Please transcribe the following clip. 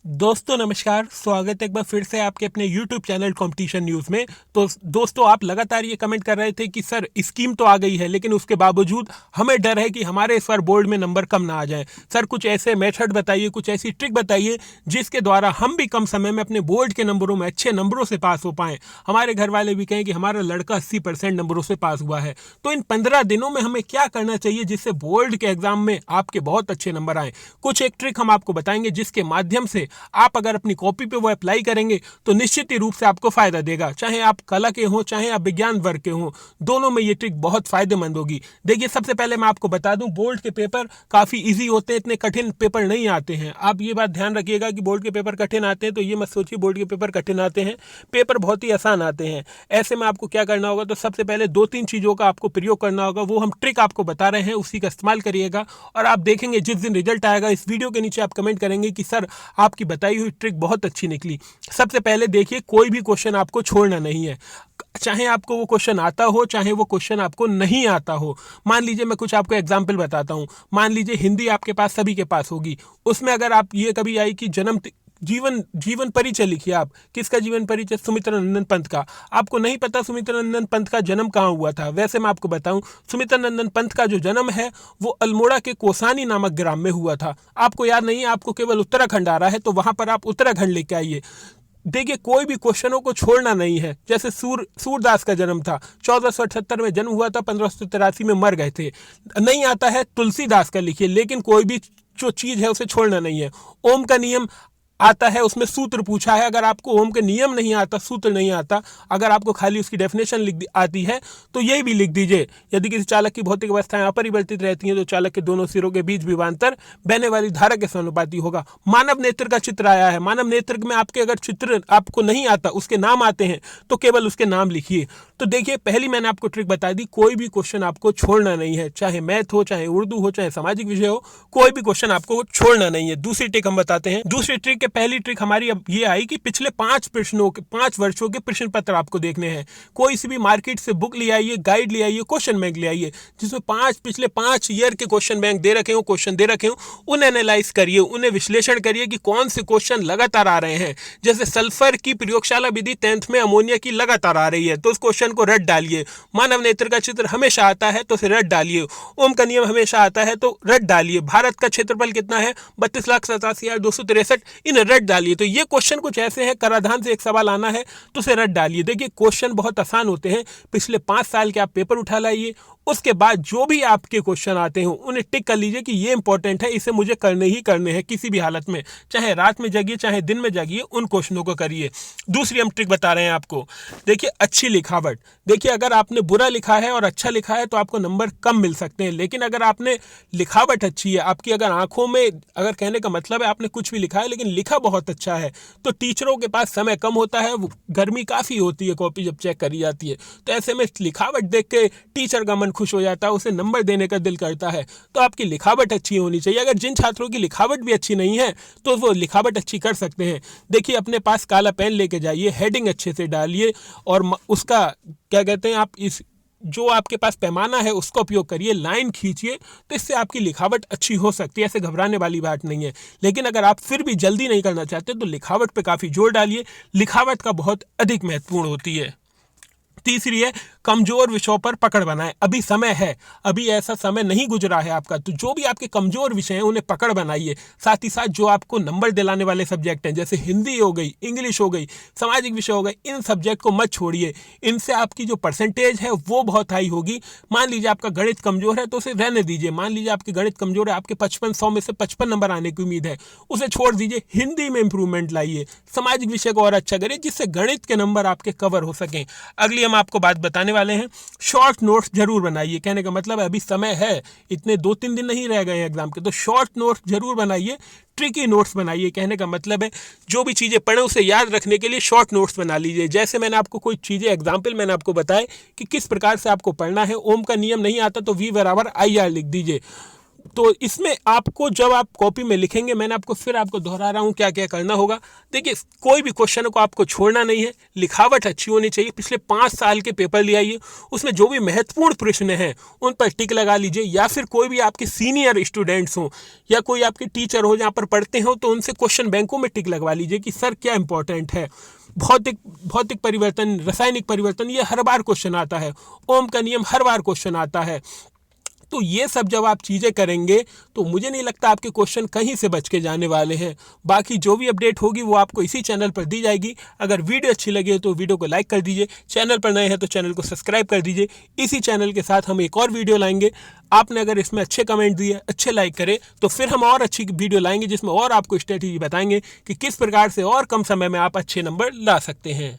दोस्तों नमस्कार। स्वागत है एक बार फिर से आपके अपने YouTube चैनल कंपटीशन न्यूज़ में। तो दोस्तों, आप लगातार ये कमेंट कर रहे थे कि सर स्कीम तो आ गई है, लेकिन उसके बावजूद हमें डर है कि हमारे इस बार बोर्ड में नंबर कम ना आ जाए। सर कुछ ऐसे मेथड बताइए, कुछ ऐसी ट्रिक बताइए जिसके द्वारा हम भी कम समय में अपने बोर्ड के नंबरों में अच्छे नंबरों से पास हो पाएँ। हमारे घर वाले भी कहें कि हमारा लड़का 80% नंबरों से पास हुआ है। तो इन 15 दिनों में हमें क्या करना चाहिए जिससे बोर्ड के एग्जाम में आपके बहुत अच्छे नंबर आए। कुछ एक ट्रिक हम आपको बताएंगे जिसके माध्यम से आप अगर अपनी कॉपी पे वो अप्लाई करेंगे तो निश्चित ही रूप से आपको फायदा देगा। चाहे आप कला के हों, चाहे आप विज्ञान वर्ग के हों, दोनों में ये ट्रिक बहुत फायदेमंद होगी। देखिए, सबसे पहले मैं आपको बता दूं, बोर्ड के पेपर काफ़ी इजी होते हैं, इतने कठिन पेपर नहीं आते हैं। आप ये बात ध्यान रखिएगा कि बोर्ड के पेपर कठिन आते हैं तो ये मत सोचिए बोर्ड के पेपर कठिन आते हैं। पेपर बहुत ही आसान आते हैं। ऐसे में आपको क्या करना होगा, तो सबसे पहले 2-3 चीज़ों का आपको प्रयोग करना होगा। वो हम ट्रिक आपको बता रहे हैं, उसी का इस्तेमाल करिएगा और आप देखेंगे जिस दिन रिजल्ट आएगा, इस वीडियो के नीचे आप कमेंट करेंगे कि सर आपकी बताई हुई ट्रिक बहुत अच्छी निकली। सबसे पहले देखिए, कोई भी क्वेश्चन आपको छोड़ना नहीं है, चाहे आपको वो क्वेश्चन आता हो, चाहे वो क्वेश्चन आपको नहीं आता हो। मान लीजिए, मैं कुछ आपको एग्जाम्पल बताता हूँ। मान लीजिए हिंदी आपके पास सभी के पास होगी, उसमें अगर आप ये कभी आई कि जीवन परिचय लिखिए। आप किसका जीवन परिचय? सुमित्रानंदन पंत का। आपको नहीं पता सुमित्रानंदन पंत का जन्म कहाँ हुआ था? वैसे मैं आपको बताऊं, सुमित्रानंदन पंत का जो जन्म है वो अल्मोड़ा के कोसानी नामक ग्राम में हुआ था। आपको याद नहीं है, आपको केवल उत्तराखंड आ रहा है, तो वहां पर आप उत्तराखंड लेके आइए। देखिए, कोई भी क्वेश्चनों को छोड़ना नहीं है। जैसे सूरदास का जन्म था, 1478 में जन्म हुआ था, 1583 में मर गए थे। नहीं आता है, तुलसीदास का लिखिए, लेकिन कोई भी जो चीज़ है उसे छोड़ना नहीं है। ओम का नियम आता है, उसमें सूत्र पूछा है। अगर आपको ओम के नियम नहीं आता, सूत्र नहीं आता, अगर आपको खाली उसकी डेफिनेशन आती है तो यही भी लिख दीजिए। यदि किसी चालक की भौतिक अवस्थाएं अपरिवर्तित रहती हैं तो चालक के दोनों सिरों के बीच विभवांतर बहने वाली धारा के समानुपाती होगा। मानव नेत्र का चित्र आया है, मानव नेत्र में आपके अगर चित्र आपको नहीं आता, उसके नाम आते हैं, तो केवल उसके नाम लिखिए। तो देखिए, पहली मैंने आपको ट्रिक बता दी, कोई भी क्वेश्चन आपको छोड़ना नहीं है, चाहे मैथ हो, चाहे उर्दू हो, चाहे सामाजिक विषय हो, कोई भी क्वेश्चन आपको छोड़ना नहीं है। दूसरी ट्रिक हम बताते हैं। दूसरी ट्रिक, पहली ट्रिक हमारी अब ये आई कि पिछले 5 वर्षों के प्रश्न पत्र आपको देखने हैं। कोई सी भी मार्केट से बुक ले आइए, गाइड ले आइए, क्वेश्चन बैंक ले आइए, जिसमें पिछले 5 ईयर के क्वेश्चन बैंक दे रखे हो, क्वेश्चन दे रखे हो, उन्हें एनालाइज करिए, उन्हें विश्लेषण करिए कि कौन से क्वेश्चन लगातार आ रहे हैं। जैसे सल्फर की प्रयोगशाला विधि 10th में अमोनिया की लगातार आ रही है, तो उस क्वेश्चन को रट डालिए। मानव नेत्र का चित्र हमेशा आता है तो उसे रट डालिए। ओम का नियम हमेशा आता है तो रट डालिए। भारत का क्षेत्रफल कितना है? 32,87,263। इन्हें रट डालिए। तो ये क्वेश्चन कुछ ऐसे हैं, कराधान से एक सवाल आना है तो उसे रट डालिए। देखिए, क्वेश्चन बहुत आसान होते हैं। पिछले 5 साल के आप पेपर उठा लाइए, उसके बाद जो भी आपके क्वेश्चन आते हैं उन्हें टिक कर लीजिए कि ये इंपॉर्टेंट है, इसे मुझे करने ही करने हैं किसी भी हालत में। चाहे रात में जागिए, चाहे दिन में जागिए, उन क्वेश्चनों को करिए। दूसरी हम ट्रिक बता रहे हैं आपको। देखिए, अच्छी लिखावट। देखिए, अगर आपने बुरा लिखा है और अच्छा लिखा है तो आपको नंबर कम मिल सकते हैं, लेकिन अगर आपने लिखावट अच्छी है, आपकी अगर आंखों में, अगर कहने का मतलब है आपने कुछ भी लिखा है लेकिन लिखा बहुत अच्छा है, तो टीचरों के पास समय कम होता है, गर्मी काफ़ी होती है कॉपी जब चेक करी जाती है, तो ऐसे में लिखावट देख के टीचर का मन खुश हो जाता है, उसे नंबर देने का दिल करता है। तो आपकी लिखावट अच्छी होनी चाहिए। अगर जिन छात्रों की लिखावट भी अच्छी नहीं है तो वो लिखावट अच्छी कर सकते हैं। देखिए, अपने पास काला पेन लेके जाइए, हेडिंग अच्छे से डालिए और उसका क्या कहते हैं, आप इस जो आपके पास पैमाना है उसका उपयोग करिए, लाइन खींचिए, तो इससे आपकी लिखावट अच्छी हो सकती है। ऐसे घबराने वाली बात नहीं है। लेकिन अगर आप फिर भी जल्दी नहीं करना चाहते तो लिखावट पे काफ़ी जोर डालिए। लिखावट का बहुत अधिक महत्वपूर्ण होती है। तीसरी है, कमजोर विषयों पर पकड़ बनाएं। अभी समय है, अभी ऐसा समय नहीं गुजरा है आपका, तो जो भी आपके कमजोर विषय हैं उन्हें पकड़ बनाइए। साथ ही साथ जो आपको नंबर दिलाने वाले सब्जेक्ट हैं, जैसे हिंदी हो गई, इंग्लिश हो गई, सामाजिक विषय हो गए, इन सब्जेक्ट को मत छोड़िए। इनसे आपकी जो परसेंटेज है वो बहुत हाई होगी। मान लीजिए आपका गणित कमजोर है तो उसे रहने दीजिए। मान लीजिए आपकी गणित कमजोर है, आपके 55 में से 55 नंबर आने की उम्मीद है, उसे छोड़ दीजिए। हिंदी में इंप्रूवमेंट लाइए, सामाजिक विषय को और अच्छा करिए, जिससे गणित के नंबर आपके कवर हो सकें। अगली हम आपको बात बताने वाले हैं, शॉर्ट नोट्स जरूर बनाइए। कहने का मतलब है अभी समय है, इतने 2-3 दिन नहीं रह गए हैं एग्जाम के, तो शॉर्ट नोट्स जरूर बनाइए, ट्रिकी नोट्स बनाइए। कहने का मतलब है जो भी चीज़ें पढ़े उसे याद रखने के लिए शॉर्ट नोट्स बना लीजिए। जैसे मैंने आपको कोई चीज़ें एग्जाम्पल मैंने आपको बताए कि किस प्रकार से आपको पढ़ना है। ओम का नियम नहीं आता तो V = IR लिख दीजिए। तो इसमें आपको जब आप कॉपी में लिखेंगे, मैंने आपको दोहरा रहा हूँ क्या क्या करना होगा। देखिए, कोई भी क्वेश्चन को आपको छोड़ना नहीं है, लिखावट अच्छी होनी चाहिए। पिछले 5 साल के पेपर ले आइए, उसमें जो भी महत्वपूर्ण प्रश्न हैं उन पर टिक लगा लीजिए, या फिर कोई भी आपके सीनियर स्टूडेंट्स हों या कोई आपके टीचर हो जहाँ पर पढ़ते हो तो उनसे क्वेश्चन बैंकों में टिक लगवा लीजिए कि सर क्या इंपॉर्टेंट है। भौतिक परिवर्तन, रासायनिक परिवर्तन, ये हर बार क्वेश्चन आता है। ओम का नियम हर बार क्वेश्चन आता है। तो ये सब जब आप चीज़ें करेंगे तो मुझे नहीं लगता आपके क्वेश्चन कहीं से बच के जाने वाले हैं। बाकी जो भी अपडेट होगी वो आपको इसी चैनल पर दी जाएगी। अगर वीडियो अच्छी लगी तो वीडियो को लाइक कर दीजिए, चैनल पर नए हैं तो चैनल को सब्सक्राइब कर दीजिए। इसी चैनल के साथ हम एक और वीडियो लाएंगे। आपने अगर इसमें अच्छे कमेंट दिए, अच्छे लाइक करे, तो फिर हम और अच्छी वीडियो लाएंगे जिसमें और आपको स्ट्रेटेजी बताएंगे कि किस प्रकार से और कम समय में आप अच्छे नंबर ला सकते हैं।